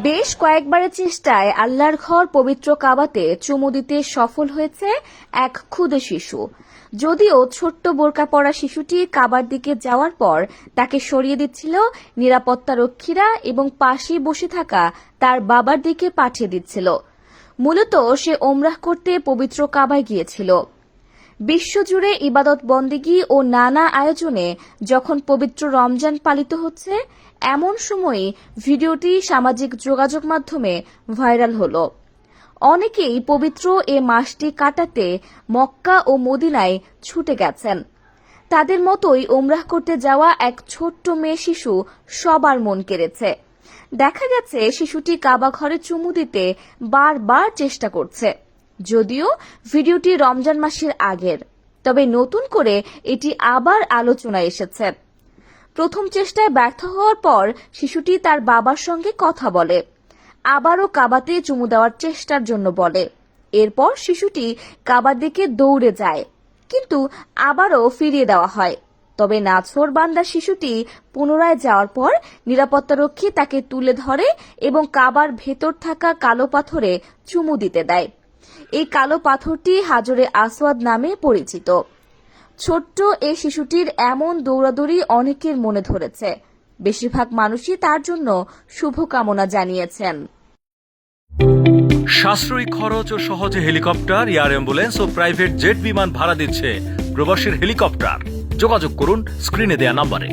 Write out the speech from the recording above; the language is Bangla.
বেশ কয়েকবারের চেষ্টায় আল্লাহর ঘর পবিত্র কাবাতে চুমু দিতে সফল হয়েছে এক ক্ষুদে শিশু। যদিও ছোট্ট বোরকা পরা শিশুটি কাবার দিকে যাওয়ার পর তাকে সরিয়ে দিচ্ছিল নিরাপত্তারক্ষীরা এবং পাশে বসে থাকা তার বাবার দিকে পাঠিয়ে দিচ্ছিল। মূলত সে ওমরাহ করতে পবিত্র কাবায় গিয়েছিল। বিশ্বজুড়ে ইবাদত বন্দেগী ও নানা আয়োজনে যখন পবিত্র রমজান পালিত হচ্ছে, এমন সময়ে ভিডিওটি সামাজিক যোগাযোগ মাধ্যমে ভাইরাল হলো। অনেকেই পবিত্র এ মাসটি কাটাতে মক্কা ও মদিনায় ছুটে গেছেন। তাদের মতোই ওমরাহ করতে যাওয়া এক ছোট্ট মেয়ে শিশু সবার মন কেড়েছে। দেখা গেছে শিশুটি কাবা ঘরে চুমু দিতে বারবার চেষ্টা করছে। যদিও ভিডিওটি রমজান মাসের আগের, তবে নতুন করে এটি আবার আলোচনায় এসেছে। প্রথম চেষ্টায় ব্যর্থ হওয়ার পর শিশুটি তার বাবার সঙ্গে কথা বলে, আবারও কাবাতে চুমু দেওয়ার চেষ্টার জন্য বলে। এরপর শিশুটি কাবার দিকে দৌড়ে যায়, কিন্তু আবারও ফিরিয়ে দেওয়া হয়। তবে নাছোড়বান্দা শিশুটি পুনরায় যাওয়ার পর নিরাপত্তারক্ষী তাকে তুলে ধরে এবং কাবার ভেতর থাকা কালো পাথরে চুমু দিতে দেয়। এই কালো পাথরটি হাজরে আসওয়াদ নামে পরিচিত। ছোট্ট এই শিশুটির এমন দৌড়াদৌড়ি অনেকের মনে ধরেছে। বেশিরভাগ মানুষই তার জন্য শুভকামনা জানিয়েছেন। সাশ্রয়ী খরচ ও সহজে হেলিকপ্টার, এয়ার অ্যাম্বুলেন্স ও প্রাইভেট জেট বিমান ভাড়া দিচ্ছে প্রবাসীর হেলিকপ্টার। যোগাযোগ করুন স্ক্রিনে দেয়া নম্বরে।